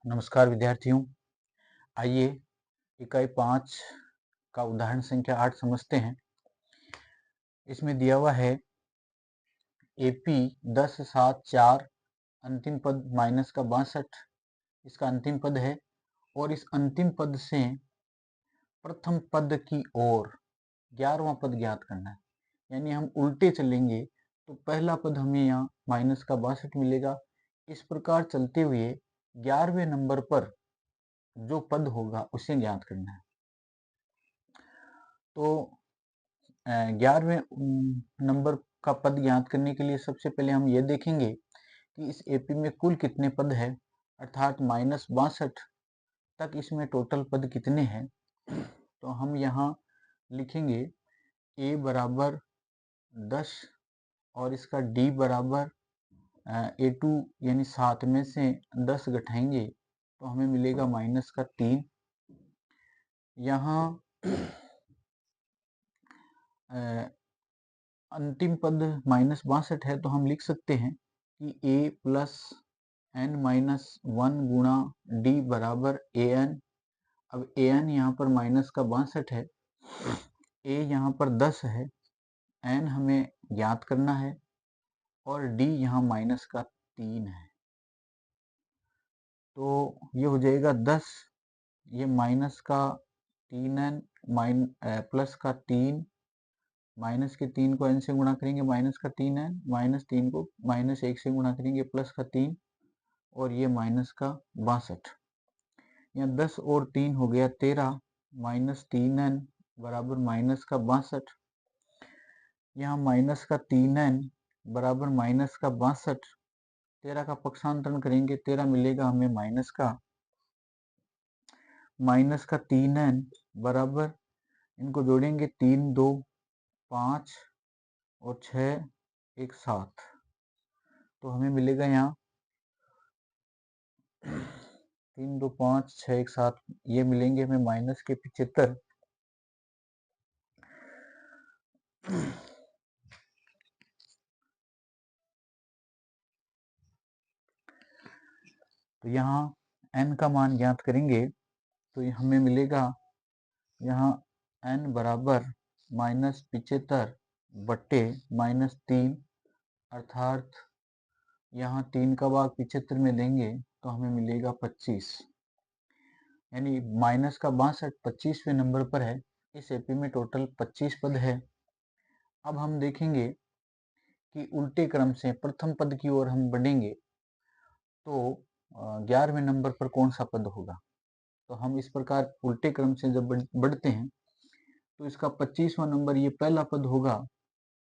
नमस्कार विद्यार्थियों। आइए इकाई 5 का उदाहरण संख्या 8 समझते हैं। इसमें दिया हुआ है AP 10, 7, 4 अंतिम पद माइनस का 62 इसका अंतिम पद है और इस अंतिम पद से प्रथम पद की ओर 11वां पद ज्ञात करना है। यानी हम उल्टे चलेंगे तो पहला पद हमें यहाँ माइनस का 62 मिलेगा। इस प्रकार चलते हुए 11वें नंबर पर जो पद होगा उसे ज्ञात करना है। तो 11वें नंबर का पद ज्ञात करने के लिए सबसे पहले हम ये देखेंगे कि इस एपी में कुल कितने पद है, अर्थात -62 तक इसमें टोटल पद कितने हैं। तो हम यहाँ लिखेंगे a बराबर 10 और इसका d बराबर a2 यानी 7 में से 10 घटाएंगे तो हमें मिलेगा -3। यहाँ अंतिम पद -62 है तो हम लिख सकते हैं कि a प्लस n-1 गुणा d बराबर an। अब an यहाँ पर माइनस का 62 है, a यहाँ पर 10 है, n हमें ज्ञात करना है और d यहाँ माइनस का 3 है। तो ये हो जाएगा 10, ये माइनस का 3n प्लस का 3, माइनस के 3 को n से गुणा करेंगे माइनस का 3n, -3 को -1 से गुणा करेंगे प्लस का 3 और ये माइनस का 62। यहाँ 10 और 3 हो गया 13, -3n बराबर माइनस का 62। यहाँ माइनस का 3n बराबर माइनस का 62, 13 का पक्षांतरण करेंगे 13 मिलेगा हमें माइनस का 3n बराबर, इनको जोड़ेंगे 3 2 5 और 6 1 7, तो हमें मिलेगा यहाँ 3 2 5 6 1 7, ये मिलेंगे हमें माइनस के 75। तो यहाँ n का मान ज्ञात करेंगे तो हमें मिलेगा यहाँ n बराबर -75 बट्टे -3, अर्थात यहाँ 3 का भाग 75 में देंगे तो हमें मिलेगा 25। यानी माइनस का 62 25वें नंबर पर है। इस एपी में टोटल 25 पद है। अब हम देखेंगे कि उल्टे क्रम से प्रथम पद की ओर हम बढ़ेंगे तो 11वें नंबर पर कौन सा पद होगा। तो हम इस प्रकार उल्टे क्रम से जब बढ़ते हैं तो इसका 25वां नंबर ये पहला पद होगा,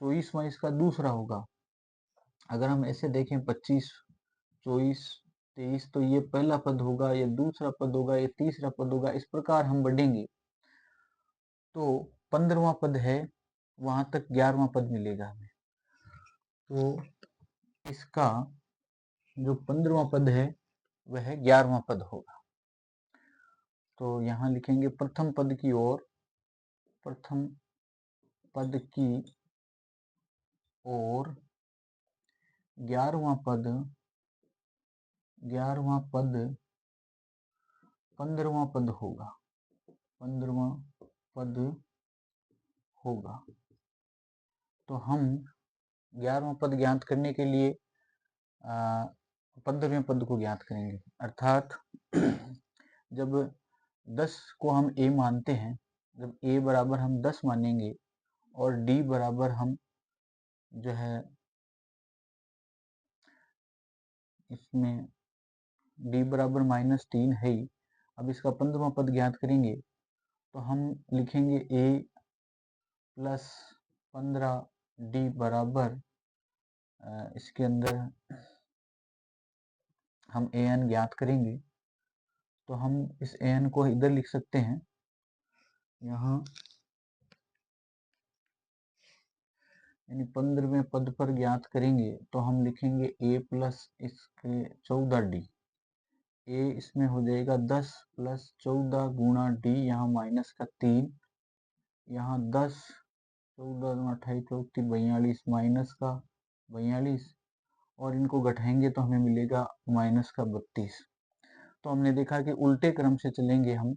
24वां इसका दूसरा होगा। अगर हम ऐसे देखें 25 24 23 तो ये पहला पद होगा, ये दूसरा पद होगा, ये तीसरा पद होगा। इस प्रकार हम बढ़ेंगे तो 15वां पद है, वहां तक 11वां पद मिलेगा हमें। तो इसका जो 15वां पद है वह 11वां पद होगा। तो यहाँ लिखेंगे प्रथम पद की ओर, प्रथम पद की ओर 11वां पद 15वां पद होगा, 15वां पद होगा। तो हम 11वां पद ज्ञात करने के लिए 15वें पद को ज्ञात करेंगे, अर्थात जब 10 को हम a मानते हैं, जब a बराबर हम 10 मानेंगे और d बराबर हम जो है इसमें d बराबर -3 है ही। अब इसका 15वां पद ज्ञात करेंगे तो हम लिखेंगे a प्लस 15 d बराबर इसके अंदर हम an ज्ञात करेंगे तो हम इस an को इधर लिख सकते हैं। यहाँ यानी 15वें पद पर ज्ञात करेंगे तो हम लिखेंगे a प्लस इसके 14d, a इसमें हो जाएगा 10 प्लस 14 गुणा d, यहाँ माइनस का 3, यहाँ 10 14 28 34 42 माइनस का 42 और इनको घटाएंगे तो हमें मिलेगा -का 32। तो हमने देखा कि उल्टे क्रम से चलेंगे हम,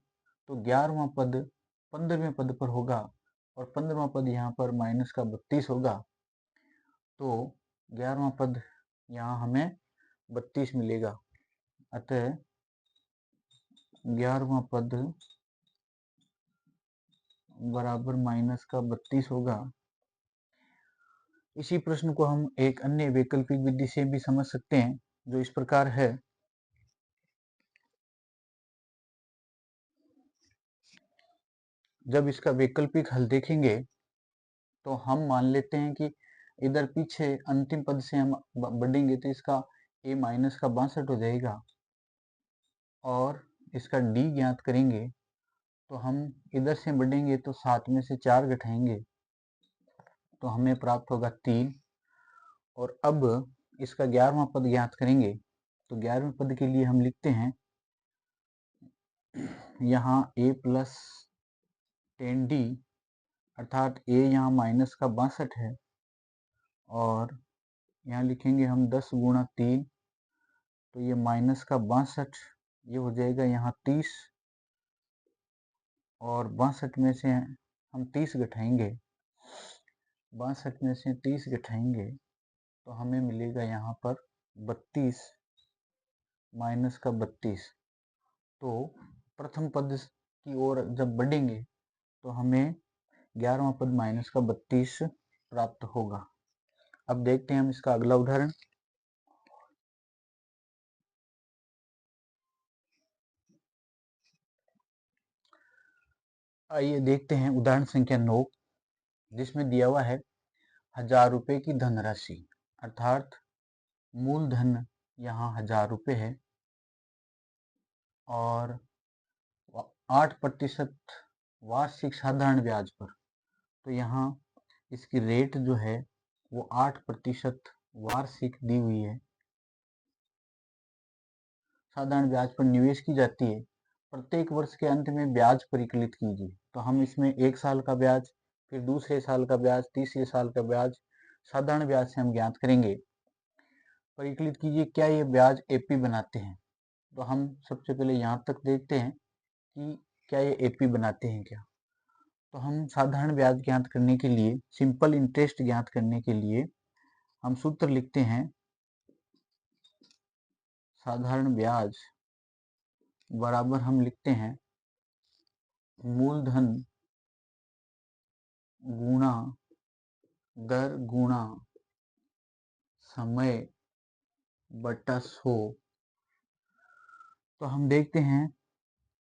तो 11वां पद 15वें पद पर होगा और 15वां पद यहाँ पर माइनस का 32 होगा, तो 11वां पद यहाँ हमें 32 मिलेगा। अतः 11वां पद बराबर माइनस का 32 होगा। इसी प्रश्न को हम एक अन्य वैकल्पिक विधि से भी समझ सकते हैं, जो इस प्रकार है। जब इसका वैकल्पिक हल देखेंगे तो हम मान लेते हैं कि इधर पीछे अंतिम पद से हम बढ़ेंगे तो इसका a माइनस का 62 हो जाएगा और इसका d ज्ञात करेंगे तो हम इधर से बढ़ेंगे तो 7 में से 4 घटाएंगे तो हमें प्राप्त होगा 3। और अब इसका 11वां पद ज्ञात करेंगे तो 11वें पद के लिए हम लिखते हैं यहाँ a प्लस 10d, अर्थात a यहाँ माइनस का 62 है और यहाँ लिखेंगे हम 10 गुणा 3, तो ये माइनस का 62, ये हो जाएगा यहाँ 30 और 62 में से हम 30 घटाएंगे, 62 में से 30 घटाएंगे तो हमें मिलेगा यहाँ पर 32 माइनस का 32। तो प्रथम पद की ओर जब बढ़ेंगे तो हमें 11वां पद माइनस का 32 प्राप्त होगा। अब देखते हैं हम इसका अगला उदाहरण। आइए देखते हैं उदाहरण संख्या 9, जिसमें दिया हुआ है 1000 रुपये की धनराशि, अर्थात मूलधन यहाँ 1000 रुपये है और 8% वार्षिक साधारण ब्याज पर, तो यहाँ इसकी रेट जो है वो 8% वार्षिक दी हुई है। साधारण ब्याज पर निवेश की जाती है। प्रत्येक वर्ष के अंत में ब्याज परिकलित कीजिए, तो हम इसमें 1 साल का ब्याज, फिर दूसरे साल का ब्याज, तीसरे साल का ब्याज, साधारण ब्याज से हम ज्ञात करेंगे। परिकलित कीजिए, क्या ये ब्याज एपी बनाते हैं? तो हम सबसे पहले यहाँ तक देखते हैं कि क्या ये एपी बनाते हैं क्या। तो हम साधारण ब्याज ज्ञात करने के लिए, सिंपल इंटरेस्ट ज्ञात करने के लिए हम सूत्र लिखते हैं, साधारण ब्याज बराबर हम लिखते हैं मूलधन गुणा दर गुणा समय बटा 100। तो हम देखते हैं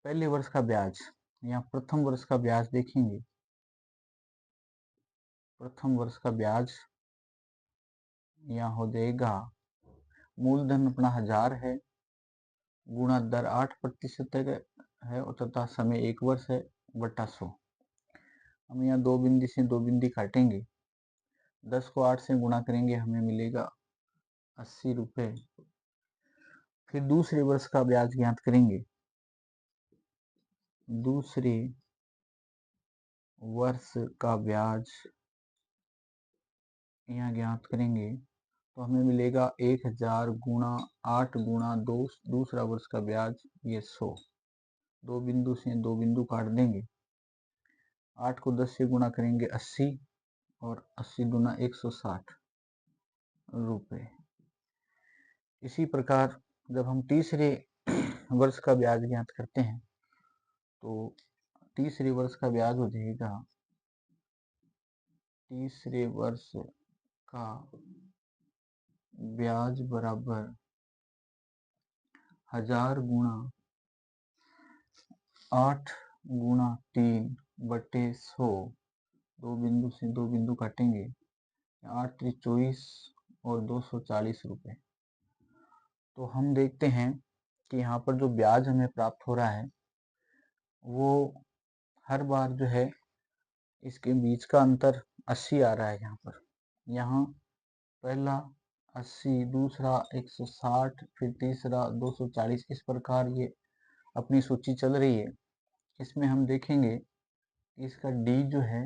पहले वर्ष का ब्याज या प्रथम वर्ष का ब्याज देखेंगे। प्रथम वर्ष का ब्याज यहाँ हो जाएगा, मूलधन अपना 1000 है, गुणा दर 8% है और तथा समय 1 वर्ष है, बटा 100। हम यहाँ दो बिंदी से दो बिंदी काटेंगे, 10 को 8 से गुणा करेंगे, हमें मिलेगा 80 रुपये। फिर दूसरे वर्ष का ब्याज ज्ञात करेंगे। दूसरे वर्ष का ब्याज यहाँ ज्ञात करेंगे तो हमें मिलेगा 1000 गुणा 8 गुणा 2, दूसरा वर्ष का ब्याज ये 100। दो बिंदु से दो बिंदु काट देंगे, 8 को 10 से गुणा करेंगे 80 और 80 गुना 160 रुपये। इसी प्रकार जब हम तीसरे वर्ष का ब्याज ज्ञात करते हैं तो तीसरे वर्ष का ब्याज हो जाएगा, तीसरे वर्ष का ब्याज बराबर 1000 गुणा 8 गुणा 3 बटे 100, दो बिंदु से दो बिंदु काटेंगे, 8 3 24 और 240 रुपये। तो हम देखते हैं कि यहाँ पर जो ब्याज हमें प्राप्त हो रहा है वो हर बार जो है इसके बीच का अंतर 80 आ रहा है। यहाँ पहला 80, दूसरा 160, फिर तीसरा 240, इस प्रकार ये अपनी सूची चल रही है। इसमें हम देखेंगे कि इसका डी जो है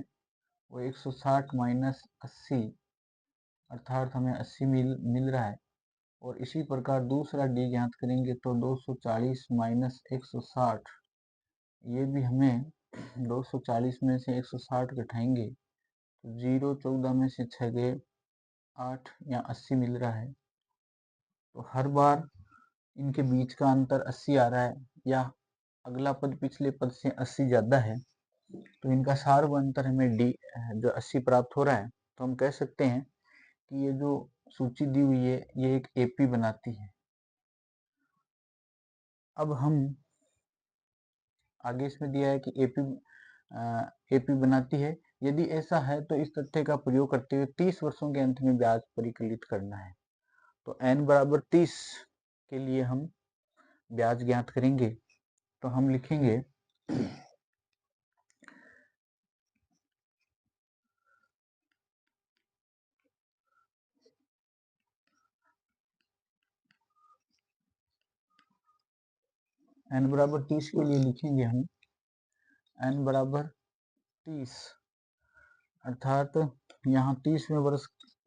वो 160 माइनस 80, अर्थात हमें 80 मिल रहा है और इसी प्रकार दूसरा डी ज्ञात करेंगे तो 240 माइनस 160, ये भी हमें 240 में से 160 घटाएंगे तो 0, 14 में से 6 गए 8 या 80 मिल रहा है। तो हर बार इनके बीच का अंतर 80 आ रहा है या अगला पद पिछले पद से 80 ज्यादा है, तो इनका सार्व अंतर हमें डी जो 80 प्राप्त हो रहा है। तो हम कह सकते हैं कि ये जो सूची दी हुई है ये एक एपी बनाती है। अब हम आगे इसमें दिया है कि एपी बनाती है। यदि ऐसा है तो इस तथ्य का प्रयोग करते हुए 30 वर्षों के अंत में ब्याज परिकलित करना है। तो n बराबर 30 के लिए हम ब्याज ज्ञात करेंगे तो हम लिखेंगे n बराबर 30 के लिए लिखेंगे हम n बराबर 30 अर्थात यहाँ 30वें वर्ष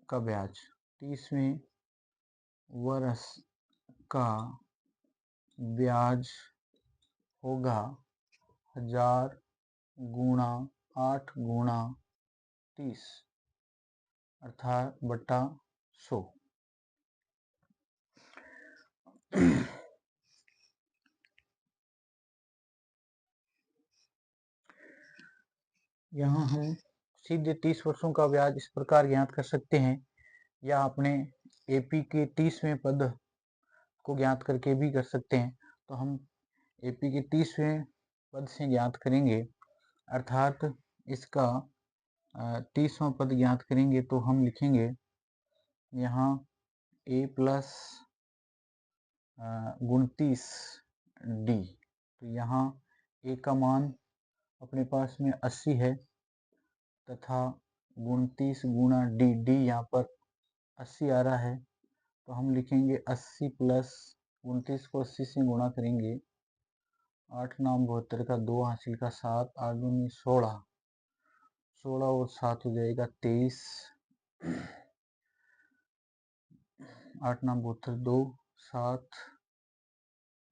का ब्याज, 30वें वर्ष का ब्याज होगा 1000 गुणा 8 गुणा 30 अर्थात बटा 100। यहाँ हम सीधे 30 वर्षों का ब्याज इस प्रकार ज्ञात कर सकते हैं या अपने एपी के 30वें पद को ज्ञात करके भी कर सकते हैं। तो हम एपी के 30वें पद से ज्ञात करेंगे अर्थात इसका 30वां पद ज्ञात करेंगे तो हम लिखेंगे यहाँ ए प्लस 29 डी। तो यहाँ ए का मान अपने पास में 80 है तथा 29 गुणा डी, डी यहाँ पर 80 आ रहा है तो हम लिखेंगे 80 प्लस 29 को 80 से गुणा करेंगे 8 नाम 72 का 2 हासिल का 7, 8 दूनी 16, 16 और 7 हो जाएगा 23, 8 नाम 72, 2 7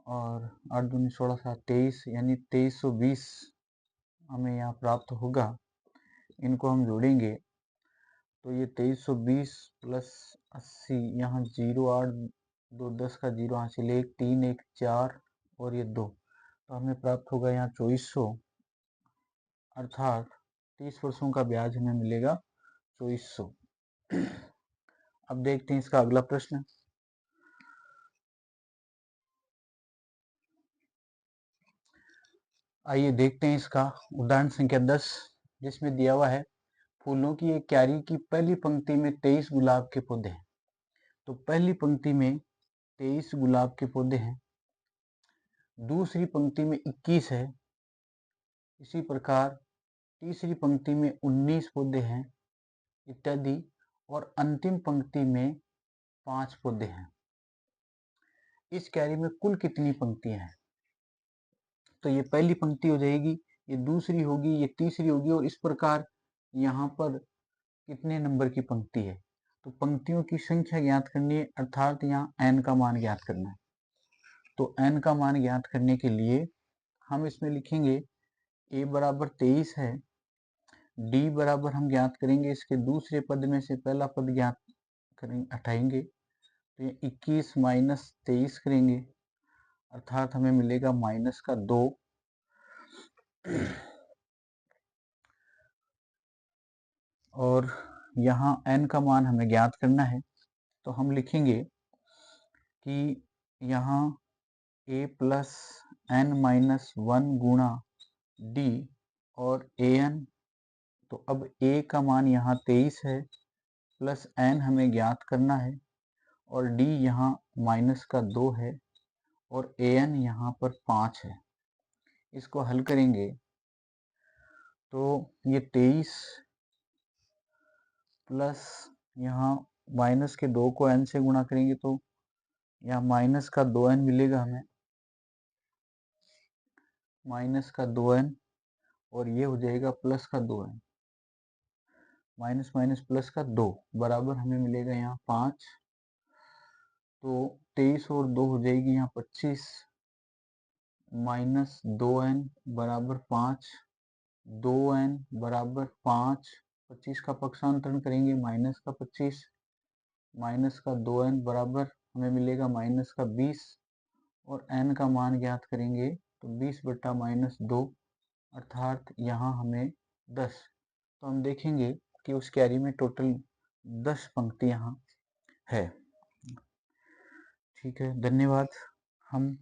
और 8 दूनी 16, 7 23 यानी 2320 हमें यहाँ प्राप्त होगा। इनको हम जोड़ेंगे तो ये 2320 प्लस 80, यहाँ 0 8 2 10 का 0 हासिल 1 3 1 4 और ये 2, तो हमें प्राप्त होगा यहाँ 2400 अर्थात 30 वर्षों का ब्याज हमें मिलेगा 2400। अब देखते हैं इसका अगला प्रश्न। आइए देखते हैं इसका उदाहरण संख्या 10 जिसमें दिया हुआ है फूलों की एक क्यारी की पहली पंक्ति में 23 गुलाब के पौधे हैं। तो पहली पंक्ति में 23 गुलाब के पौधे हैं, दूसरी पंक्ति में 21 है, इसी प्रकार तीसरी पंक्ति में 19 पौधे हैं इत्यादि और अंतिम पंक्ति में 5 पौधे हैं। इस क्यारी में कुल कितनी पंक्तियां हैं? तो ये पहली पंक्ति हो जाएगी, ये दूसरी होगी, ये तीसरी होगी और इस प्रकार यहाँ पर कितने नंबर की पंक्ति है? तो पंक्तियों की संख्या ज्ञात करनी है अर्थात यहाँ n का मान ज्ञात करना है। तो n का मान ज्ञात करने के लिए हम इसमें लिखेंगे a बराबर 23 है, d बराबर हम ज्ञात करेंगे इसके दूसरे पद में से पहला पद ज्ञात करेंगे हटाएंगे तो ये 21 माइनस 23 करेंगे अर्थात हमें मिलेगा माइनस का 2 और यहाँ n का मान हमें ज्ञात करना है तो हम लिखेंगे कि यहाँ a प्लस n माइनस 1 गुणा d और an, तो अब a का मान यहाँ 23 है प्लस n हमें ज्ञात करना है और d यहाँ माइनस का 2 है और an यहाँ पर 5 है। इसको हल करेंगे तो ये 23 प्लस यहाँ माइनस के 2 को n से गुणा करेंगे तो यहाँ माइनस का 2n मिलेगा हमें, माइनस का 2n और ये हो जाएगा प्लस का 2n, माइनस माइनस प्लस का 2 बराबर हमें मिलेगा यहाँ 5। तो 23 और 2 हो जाएगी यहाँ 25 माइनस 2n बराबर 5, 2n बराबर 5, 25 का पक्षांतरण करेंगे माइनस का 25, माइनस का 2n बराबर हमें मिलेगा माइनस का 20 और n का मान ज्ञात करेंगे तो 20 बटा माइनस 2 अर्थात यहाँ हमें 10। तो हम देखेंगे कि उस कैरी में टोटल 10 पंक्ति यहाँ है। ठीक है, धन्यवाद। हम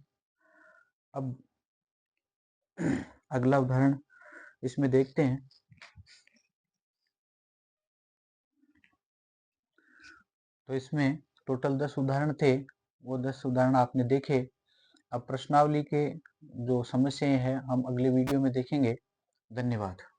अब अगला उदाहरण इसमें देखते हैं। तो इसमें टोटल 10 उदाहरण थे, वो 10 उदाहरण आपने देखे। अब प्रश्नावली के जो समस्याएं हैं हम अगले वीडियो में देखेंगे। धन्यवाद।